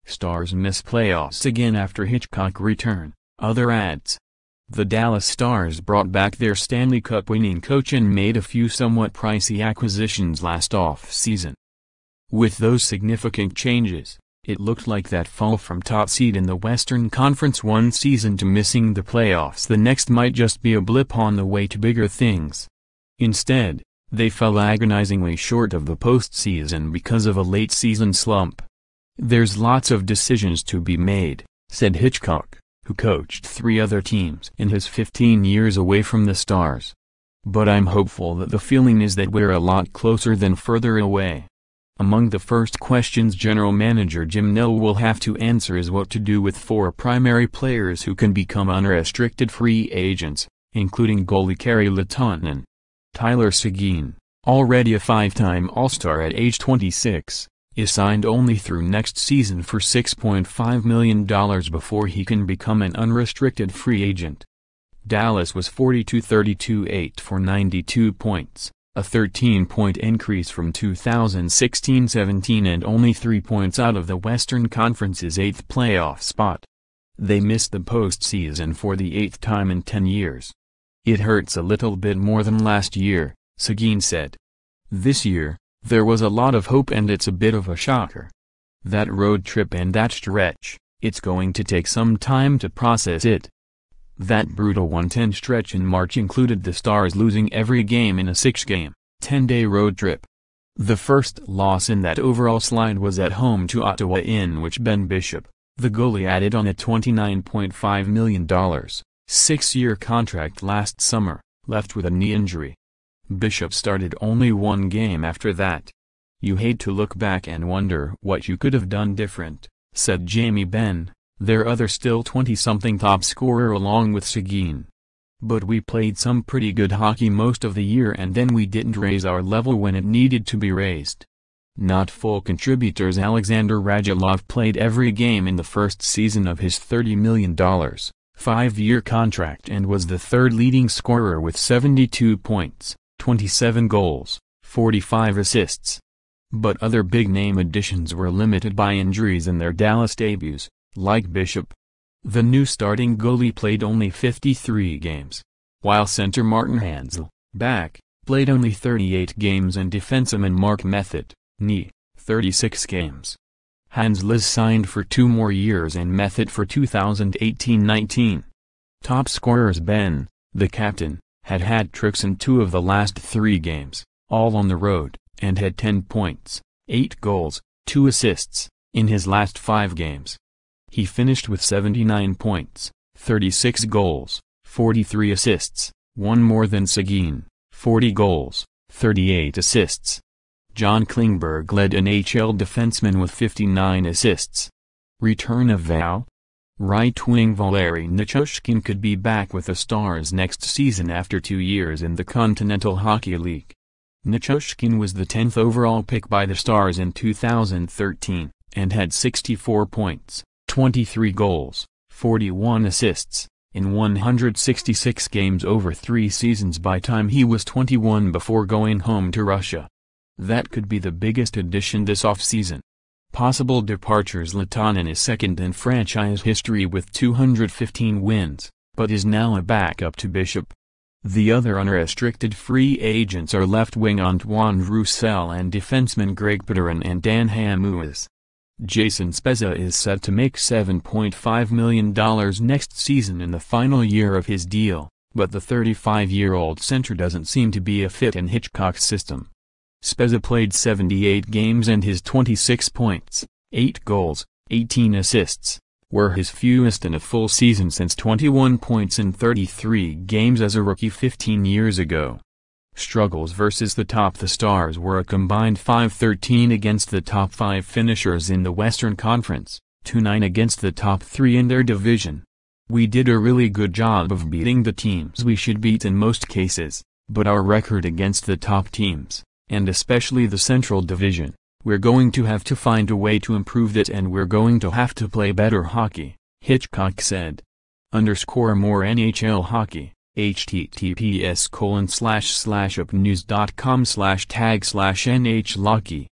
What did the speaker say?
Stars miss playoffs again after Hitchcock return. Other ads. The Dallas Stars brought back their Stanley Cup-winning coach and made a few somewhat pricey acquisitions last off-season. With those significant changes, it looked like that fall from top seed in the Western Conference one season to missing the playoffs the next might just be a blip on the way to bigger things. Instead, they fell agonizingly short of the postseason because of a late-season slump. "There's lots of decisions to be made," said Hitchcock, who coached 3 other teams in his 15 years away from the Stars. "But I'm hopeful that the feeling is that we're a lot closer than further away." Among the first questions general manager Jim Nill will have to answer is what to do with 4 primary players who can become unrestricted free agents, including goalie Kari Lehtonen. Tyler Seguin, already a 5-time All-Star at age 26, is signed only through next season for $6.5 million before he can become an unrestricted free agent. Dallas was 42-32-8 for 92 points, a 13-point increase from 2016-17 and only 3 points out of the Western Conference's 8th playoff spot. They missed the postseason for the 8th time in 10 years. "It hurts a little bit more than last year," Seguin said. "This year, there was a lot of hope and it's a bit of a shocker. That road trip and that stretch, it's going to take some time to process it." That brutal 1-10 stretch in March included the Stars losing every game in a 6-game, 10-day road trip. The first loss in that overall slide was at home to Ottawa, in which Ben Bishop, the goalie, added on a $29.5 million, 6-year contract last summer, left with a knee injury. Bishop started only 1 game after that. "You hate to look back and wonder what you could have done different," said Jamie Benn, their other still 20-something top scorer along with Seguin. "But we played some pretty good hockey most of the year and then we didn't raise our level when it needed to be raised." Not full contributors Alexander Radulov played every game in the first season of his $30 million, 5-year contract and was the 3rd leading scorer with 72 points, 27 goals, 45 assists. But other big-name additions were limited by injuries in their Dallas debuts, like Bishop. The new starting goalie played only 53 games, while center Martin Hansel, back, played only 38 games and defenseman Mark Method, knee, 36 games. Hansel is signed for 2 more years and Method for 2018-19. Top scorers Ben, the captain, had hat-tricks in 2 of the last 3 games, all on the road, and had 10 points, 8 goals, 2 assists, in his last 5 games. He finished with 79 points, 36 goals, 43 assists, 1 more than Seguin, 40 goals, 38 assists. John Klingberg led NHL defensemen with 59 assists. Return of Val? Right-wing Valeri Nichushkin could be back with the Stars next season after 2 years in the Continental Hockey League. Nichushkin was the 10th overall pick by the Stars in 2013, and had 64 points, 23 goals, 41 assists, in 166 games over 3 seasons by time he was 21 before going home to Russia. That could be the biggest addition this offseason. Possible departures: Lehtonen is 2nd in franchise history with 215 wins, but is now a backup to Bishop. The other unrestricted free agents are left-wing Antoine Roussel and defensemen Greg Pateryn and Dan Hamhuis. Jason Spezza is set to make $7.5 million next season in the final year of his deal, but the 35-year-old center doesn't seem to be a fit in Hitchcock's system. Spezza played 78 games and his 26 points, 8 goals, 18 assists, were his fewest in a full season since 21 points in 33 games as a rookie 15 years ago. Struggles versus the top: the Stars were a combined 5-13 against the top 5 finishers in the Western Conference, 2-9 against the top 3 in their division. "We did a really good job of beating the teams we should beat in most cases, but our record against the top teams, and especially the Central Division, we're going to have to find a way to improve that and we're going to have to play better hockey," Hitchcock said. More NHL hockey, https://upnews.com/tag/NHLockey